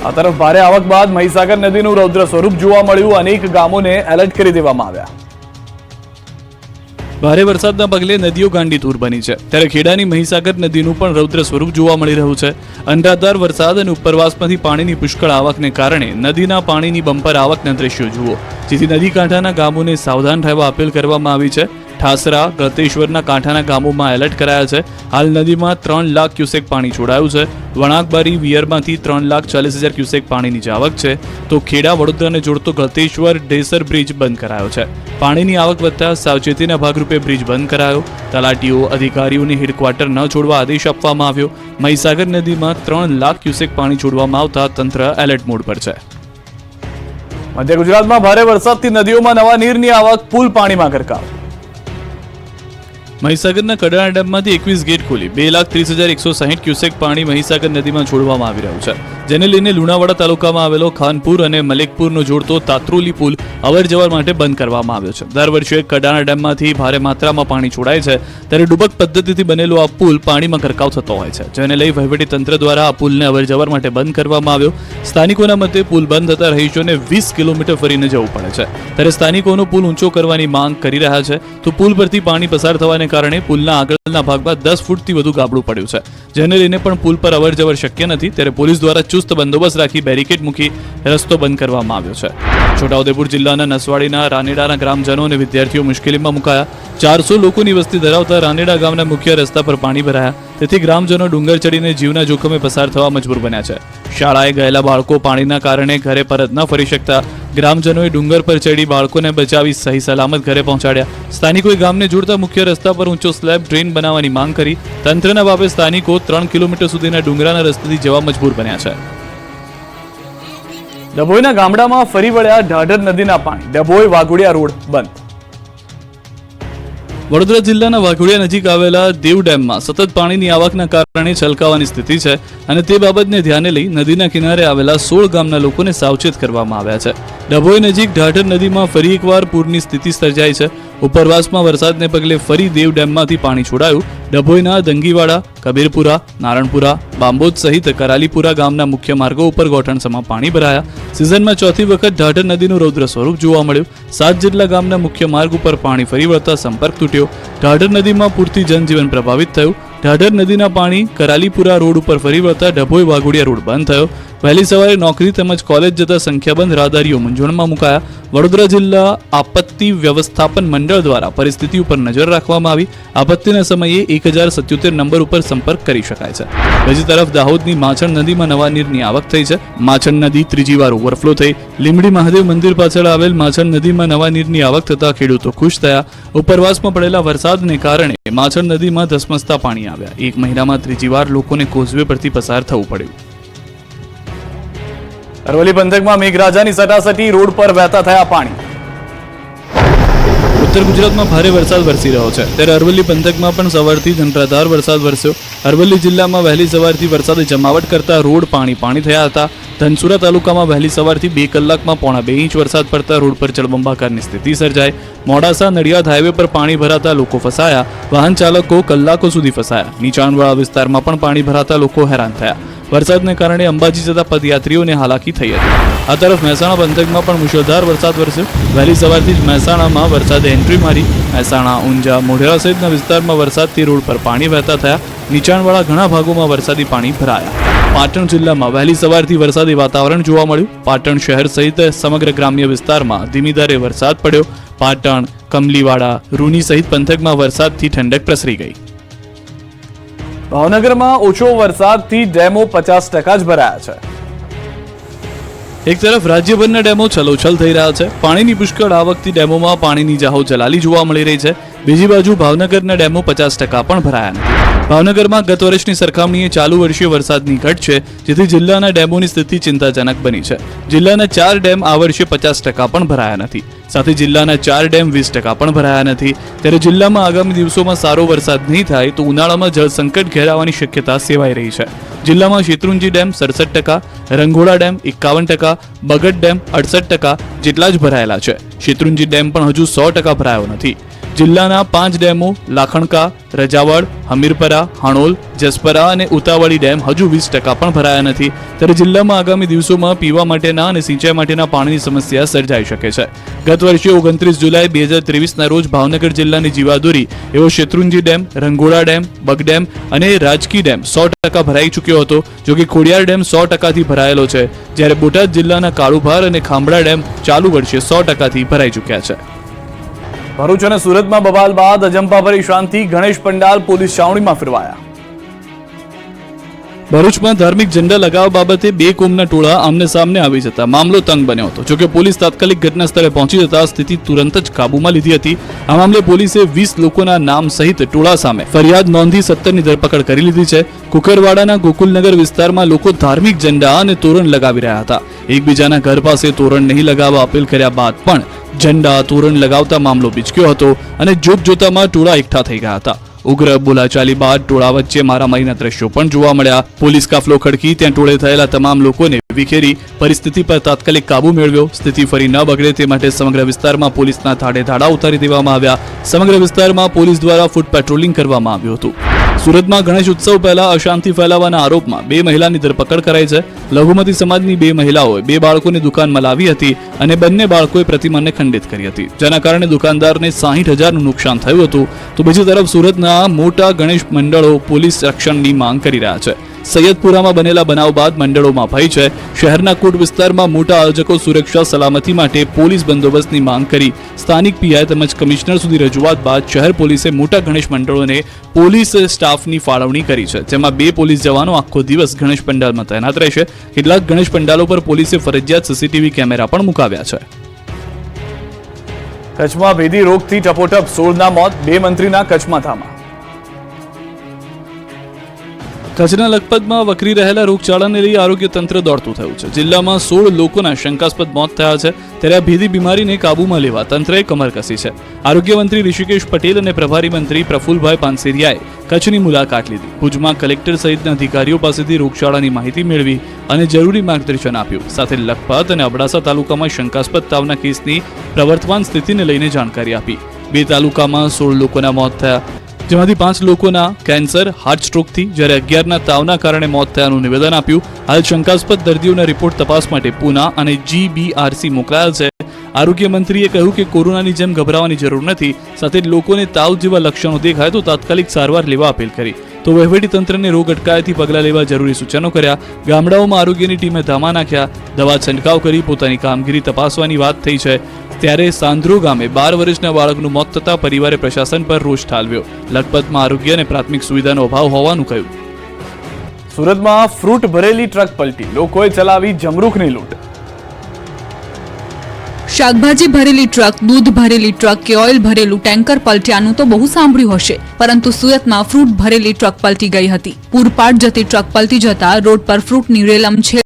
આ તરફ ભારે આવક બાદ મહીસાગર નદીનું રૌદ્ર સ્વરૂપ જોવા મળ્યું. અનેક ગામોને એલર્ટ કરી દેવામાં આવ્યા. ભારે વરસાદના પગલે નદીઓ ગાંડીતુર બની છે, ત્યારે ખેડાની મહીસાગર નદીનું પણ રૌદ્ર સ્વરૂપ જોવા મળી રહ્યું છે. અનરાધાર વરસાદ અને ઉપરવાસમાંથી પાણીની પુષ્કળ આવકને કારણે નદીના પાણીની બમ્પર આવકના દ્રશ્યો જુઓ, જેથી નદી કાંઠાના ગામોને સાવધાન રહેવા અપીલ કરવામાં આવી છે. ઠાસરા, ગળતેશ્વરના કાંઠાના ગામોમાં એલર્ટ કરાયા છે. હાલ નદીમાં 3 લાખ ક્યુસેક પાણી છોડાયું છે. વણાકબારી વિયરમાંથી 3,40,000 ક્યુસેક પાણીની આવક છે, તો ખેડા વડોદરાને જોડતો ગળતેશ્વર ડેસર બ્રિજ બંધ કરાયો છે. પાણીની આવક વધતા સાવચેતીના ભાગરૂપે બ્રિજ બંધ કરાયો. તલાટીઓ, અધિકારીઓને હેડક્વાર્ટર ન છોડવા આદેશ આપવામાં આવ્યો. મહીસાગર નદીમાં 3 લાખ ક્યુસેક પાણી છોડવામાં આવતા તંત્ર એલર્ટ મોડ પર છે. મધ્ય ગુજરાતમાં ભારે વરસાદથી નદીઓમાં નવા નીરની આવક, પુલ પાણીમાં ગરકાવ. મહીસાગરના કડાણા ડેમમાંથી 21 ગેટ ખોલી 2,30,160 ક્યુસેક પાણી મહીસાગર નદીમાં છોડવામાં આવી રહ્યું છે, જેને લઈને લુણાવાડા તાલુકામાં આવેલો ખાનપુર અને મલેકપુરનો જોડતો તાત્રોલી પુલ અવરજવર માટે બંધ કરવામાં આવ્યો છે. દર વર્ષે કડાણા ડેમમાંથી ભારે માત્રામાં પાણી છોડાય છે, ત્યારે ડુબક પદ્ધતિથી બનેલો આ પુલ પાણીમાં ગરકાવ થતો હોય છે, જેને લઈ વહીવટી તંત્ર દ્વારા આ પુલને અવરજવર માટે બંધ કરવામાં આવ્યો. સ્થાનિકોના મતે પુલ બંધ થતા રહીશોને 20 કિલોમીટર ફરીને જવું પડે છે, ત્યારે સ્થાનિકોનો પુલ ઊંચો કરવાની માંગ કરી રહ્યા છે. તો પુલ પરથી પાણી પસાર થવાને કારણે પુલના આગળના ભાગમાં 10 ફૂટથી વધુ ગાબડું પડ્યું છે, જેને લઈને પણ પુલ પર અવરજવર શક્ય નથી. ત્યારે પોલીસ દ્વારા ચુસ્ત બંદોબસ્ત રાખી બેરિકેડ મૂકી રસ્તો બંધ કરવામાં આવ્યો છે. છોટાઉદેપુર જિલ્લાના નસવાડીના રાનેડાના ગ્રામજનો અને વિદ્યાર્થીઓ મુશ્કેલીમાં મુકાયા. 400 લોકોની વસ્તી ધરાવતા રાનેડા ગામના મુખ્ય રસ્તા પર પાણી ભરાયા, તેથી ગ્રામજનો ડુંગર ચડીને જીવના જોખમે પસાર થવા મજબૂર બન્યા છે. શાળાએ ગયેલા બાળકો પાણીના કારણે ઘરે પરત ન ફરી શકતા ગ્રામજનોએ ડુંગર પર ચડી બાળકોને બચાવી સહી સલામત ઘરે પહોંચાડ્યા. સ્થાનિકોએ ગામને જોડતા મુખ્ય રસ્તા પર ઊંચો સ્લેબ ડ્રેન બનાવવાની માંગ કરી. તંત્રના બાબે સ્થાનિકો 3 કિલોમીટર સુધીના ડુંગરાના રસ્તેથી જવા મજબૂર બન્યા છે. ડભોઈના ગામડામાં ફરી વળ્યા ઢાઢર નદીના પાણી. ડભોઈ વાઘોડિયા રોડ બંધ. વડોદરા જિલ્લાના વાઘોડિયા નજીક આવેલા દેવ ડેમમાં સતત પાણીની આવકના કારણે છલકાવાની સ્થિતિ છે, અને તે બાબતને ધ્યાને લઈ નદીના કિનારે આવેલા 16 ગામના લોકોને સાવચેત કરવામાં આવ્યા છે. ડભોઈ નજીક ઢાઢર નદીમાં ફરી એકવાર પૂરની સ્થિતિ સર્જાઈ છે. ઉપરવાસમાં વરસાદને પગલે ફરી દેવ ડેમમાંથી પાણી છોડાયું. ડભોઈના દંગીવાડા, કબીરપુરા, નારણપુરા, બાંબોદ સહિત કરાલીપુરા ગામના મુખ્ય માર્ગો ઉપર ગોઠણસમાં પાણી ભરાયા. સિઝનમાં ચોથી વખત ઢાઢર નદીનું રૌદ્ર સ્વરૂપ જોવા મળ્યું. 7 જેટલા ગામના મુખ્ય માર્ગ ઉપર પાણી ફરી વળતા સંપર્ક તૂટ્યો. ઢાઢર નદીમાં પૂરથી જનજીવન પ્રભાવિત થયું. ઢાઢર નદીના પાણી કરાલીપુરા રોડ ઉપર ફરી વળતા ડભોઈ વાઘોડિયા રોડ બંધ થયો. વહેલી સવારે નોકરી તેમજ કોલેજ જતા સંખ્યાબંધ રાહદારીઓ મૂંઝવણમાં મુકાયા. વડોદરા જિલ્લા આપત્તિ વ્યવસ્થાપન મંડળ દ્વારા પરિસ્થિતિ ઉપર નજર રાખવામાં આવી. આપત્તિના સમયે 1077 નંબર ઉપર સંપર્ક કરી શકાય છે. બીજી તરફ દાહોદની માછણ નદીમાં નવા નીરની આવક થઈ છે. માછણ નદી ત્રીજી વાર ઓવરફ્લો થઈ. લીંબડી મહાદેવ મંદિર પાછળ આવેલ માછણ નદીમાં નવા નીરની આવક થતા ખેડૂતો ખુશ થયા. ઉપરવાસમાં પડેલા વરસાદને કારણે માછણ નદીમાં ધસમસતા પાણી આવ્યા. એક મહિનામાં ત્રીજી વાર લોકોને કોઝવે પરથી પસાર થવું પડ્યું. અરવલ્લી પંથકમાં મેઘરાજાની સટાસટી, રોડ પર વહેતા થયા પાણી. ઉત્તર ગુજરાતમાં ભારે વરસાદ વરસી રહ્યો છે, ત્યારે અરવલ્લી પંથકમાં પણ સવારથી જ અનરાધાર વરસાદ વરસ્યો. અરવલ્લી જિલ્લામાં વહેલી સવારથી વરસાદે જમાવટ કરતા રોડ પાણી થયા હતા. ધનસુરા તાલુકામાં વહેલી સવારથી 2 કલાકમાં 1.5 ઇંચ વરસાદ પડતા રોડ પર જળબંબાકારની સ્થિતિ સર્જાઈ. મોડાસા નડિયાદ હાઈવે પર પાણી ભરાતા લોકો ફસાયા. વાહન ચાલકો કલાકો સુધી ફસાયા. નીચાણવાળા વિસ્તારમાં પણ પાણી ભરાતા લોકો હેરાન થયા. વરસાદને કારણે અંબાજી જતા પદયાત્રીઓને હાલાકી થઈ હતી. આ તરફ મહેસાણા પંથકમાં પણ મુશળધાર વરસાદ વરસ્યો. વહેલી સવારથી જ મહેસાણામાં વરસાદે એન્ટ્રી મારી. મહેસાણા, ઊંઝા, મોઢેરા સહિતના વિસ્તારમાં વરસાદથી રોડ પર પાણી વહેતા થયા. નીચાણવાળા ઘણા ભાગોમાં વરસાદી પાણી ભરાયા. પાટણ જિલ્લામાં વહેલી સવારથી વરસાદી વાતાવરણ જોવા મળ્યું. પાટણ શહેર સહિત સમગ્ર ગ્રામ્ય વિસ્તારમાં ધીમી ધારે વરસાદ પડ્યો. પાટણ, કમલીવાડા, રૂની સહિત પંથકમાં વરસાદથી ઠંડક પ્રસરી ગઈ. ભાવનગરમાં ઓછો વરસાદથી ડેમો 50% જ ભરાયા છે. એક તરફ રાજ્યભરના ડેમો છલોછલ થઈ રહ્યા છે. પાણીની પુષ્કળ આવકથી ડેમોમાં પાણીની જાહો જલાલી જોવા મળી રહી છે. બીજી બાજુ ભાવનગરના ડેમો 50% પણ ભરાયા નથી. ભાવનગરમાં ગત વર્ષની સરખામણીએ ચાલુ વર્ષે વરસાદની ઘટ છે, જેથી જિલ્લાના ડેમોની સ્થિતિ ચિંતાજનક બની છે. જિલ્લાના 4 ડેમ આ વર્ષે 50% પણ ભરાયા નથી. સાથે જિલ્લાના 4 ડેમ 20% પણ ભરાયા નથી. ત્યારે જિલ્લામાં આગામી દિવસોમાં સારો વરસાદ નહીં થાય તો ઉનાળામાં જળ સંકટ ઘેરાવાની શક્યતા સેવાઈ રહી છે. જિલ્લામાં શેત્રુંજી ડેમ 67%, રંઘોળા ડેમ 51%, બગડ ડેમ 68% જેટલા જ ભરાયેલા છે. શેત્રુંજી ડેમ પણ હજુ 100% ભરાયો નથી. જિલ્લાના 5 ડેમો લાખણકા, રજાવડ, હમીરપરા, હાણોલ, જસપરા અને ઉતાવળી ડેમ હજુ 20% પણ ભરાયા નથી. ત્યારે જિલ્લામાં આગામી દિવસોમાં પીવા માટેના અને સિંચાઈ માટેના પાણીની સમસ્યા સર્જાઈ શકે છે. ગત વર્ષે 29 જુલાઈ 2023ના રોજ ભાવનગર જિલ્લાની જીવાદોરી એવો Shetrunji dam, Rangola dam, Bag dam અને રાજકી ડેમ 100% ભરાઈ ચૂક્યો હતો. જોકે ખોડિયાર ડેમ 100% થી ભરાયેલો છે, જ્યારે બોટાદ જિલ્લાના કાળુભાર અને ખાંભળા ડેમ ચાલુ વર્ષે 100% થી ભરાઈ ચૂક્યા છે. ભરૂચ અને સુરતમાં બવાલ બાદ અજંપાભરી શાંતિ, ગણેશ પંડાલ પોલીસ છાવણીમાં ફેરવાયા. ભરૂચમાં ધાર્મિક ઝંડા લગાવવા બાબતે બે કોમના ટોળા આમને સામને આવી જતા મામલો તંગ બન્યો હતો. જોકે પોલીસ તાત્કાલિક ઘટના સ્થળે પહોંચી જતા સ્થિતિ તુરંત જ કાબૂમાં લીધી હતી. આ મામલે પોલીસે 20 લોકોના નામ સહિત ટોળા સામે ફરિયાદ નોંધી 17ની ધરપકડ કરી લીધી છે. કુકરવાડાના ગોકુલનગર વિસ્તારમાં લોકો ધાર્મિક ઝંડા અને તોરણ લગાવી રહ્યા હતા. એકબીજાના ઘર પાસે તોરણ નહીં લગાવવા અપીલ કર્યા બાદ પણ ઝંડા તોરણ લગાવતા મામલો બીચક્યો હતો અને જોતજોતામાં ટોળા એકઠા થઈ ગયા હતા. ઉગ્ર બોલાચાલી બાદ ટોળા વચ્ચે મારામારીના દ્રશ્યો પણ જોવા મળ્યા. પોલીસ કાફલો ખડકી ત્યાં ટોળે થયેલા તમામ લોકોને વિખેરી પરિસ્થિતિ પર તાત્કાલિક કાબુ મેળવ્યો. સ્થિતિ ફરી ન બગડે તે માટે સમગ્ર વિસ્તારમાં પોલીસના ધાડે ધાડા ઉતારી દેવામાં આવ્યા. સમગ્ર વિસ્તારમાં પોલીસ દ્વારા ફૂટ પેટ્રોલિંગ કરવામાં આવ્યું હતું. સુરતમાં ગણેશ ઉત્સવ પહેલા અશાંતિ ફેલાવવાના આરોપમાં 2 મહિલાની ધરપકડ કરાઈ છે. લઘુમતી સમાજની 2 મહિલાઓએ 2 બાળકોની દુકાનમાં લાવી હતી અને બંને બાળકોએ પ્રતિમાને ખંડિત કરી હતી, જેના કારણે દુકાનદારને 60,000નું નુકસાન થયું હતું. તો બીજી તરફ સુરતના મોટા ગણેશ મંડળો પોલીસ રક્ષણની માંગ કરી રહ્યા છે. સૈયદપુરામાં બનેલા બનાવ બાદ મંડળોમાં ભય છે. શહેરના કોટ વિસ્તારમાં મોટા આયોજકો સુરક્ષા સલામતી માટે પોલીસ બંદોબસ્તની માંગ કરી સ્થાનિક પીઆઈ તેમજ કમિશનર સુધી રજૂઆત બાદ શહેર પોલીસે મોટા ગણેશ મંડળોને પોલીસ સ્ટાફની ફાળવણી કરી છે, જેમાં 2 પોલીસ જવાનો આખો દિવસ ગણેશ પંડાલમાં તૈનાત રહેશે. કેટલાક ગણેશ પંડાલો પર પોલીસે ફરજિયાત સીસીટીવી કેમેરા પણ મુકાવ્યા છે. કચ્છમાં ભેદી રોગથી ટપોટપ 16ના મોત, 2 મંત્રીના કચ્છમાં ધામા. કચ્છના લખપતમાં વકરી રહેલા રોગચાળાને લઈ આરોગ્ય તંત્ર દોડતું થયું છે. જિલ્લામાં 16 લોકોના શંકાસ્પદ મોત થયા છે, ત્યારે આ ભેદી બીમારીને કાબૂમાં લેવા તંત્રએ કમર કસી છે. આરોગ્ય મંત્રી ઋષિકેશ પટેલ અને પ્રભારી મંત્રી પ્રફુલભાઈ પાનસેરિયાએ કચ્છની મુલાકાત લીધી. ભુજમાં કલેક્ટર સહિતના અધિકારીઓ પાસેથી રોગચાળાની માહિતી મેળવી અને જરૂરી માર્ગદર્શન આપ્યું. સાથે લખપત અને અબડાસા તાલુકામાં શંકાસ્પદ તાવના કેસની પ્રવર્તમાન સ્થિતિને લઈને જાણકારી આપી. 2 તાલુકામાં 16 લોકોના મોત થયા, જેમાંથી 5 લોકોના કેન્સર, હાર્ટ સ્ટ્રોકથી, જ્યારે 11ના તાવના કારણે મોત થયાનું નિવેદન આપ્યું. હાલ શંકાસ્પદ દર્દીઓના રિપોર્ટ તપાસ માટે પૂના અને GBRC મોકલાયા છે. આરોગ્ય મંત્રીએ કહ્યું કે કોરોનાની જેમ ગભરાવાની જરૂર નથી. સાથે લોકોને તાવ જેવા લક્ષણો દેખાય તો તાત્કાલિક સારવાર લેવા અપીલ કરી. તો વહીવટીતંત્રને રોગ અટકાયતી પગલાં લેવા જરૂરી સૂચનો કર્યા. ગામડાઓમાં આરોગ્યની ટીમે ધામા નાખ્યા, દવા છંટકાવ કરી પોતાની કામગીરી તપાસવાની વાત થઈ છે. ત્યારે સાંદ્રો ગામે 12 વર્ષના બાળકનું મોત થતા પરિવારે પ્રશાસન પર રોષ ઠાલવ્યો. લખપતમાં આરોગ્ય અને પ્રાથમિક સુવિધાનો અભાવ હોવાનું કહ્યું. સુરતમાં ફ્રૂટ ભરેલી ટ્રક પલટી, લોકોએ ચલાવી જમરૂખની લૂંટ. શાકભાજી ભરેલી ટ્રક, દૂધ ભરેલી ટ્રક કે ઓઇલ ભરેલું ટેન્કર પલટ્યાનું તો બહુ સાંભળ્યું હશે, પરંતુ સુરતમાં ફ્રૂટ ભરેલી ટ્રક પલટી ગઈ હતી. પૂરપાટ જતી ટ્રક પલટી જતા રોડ પર ફ્રૂટની રેલમ છે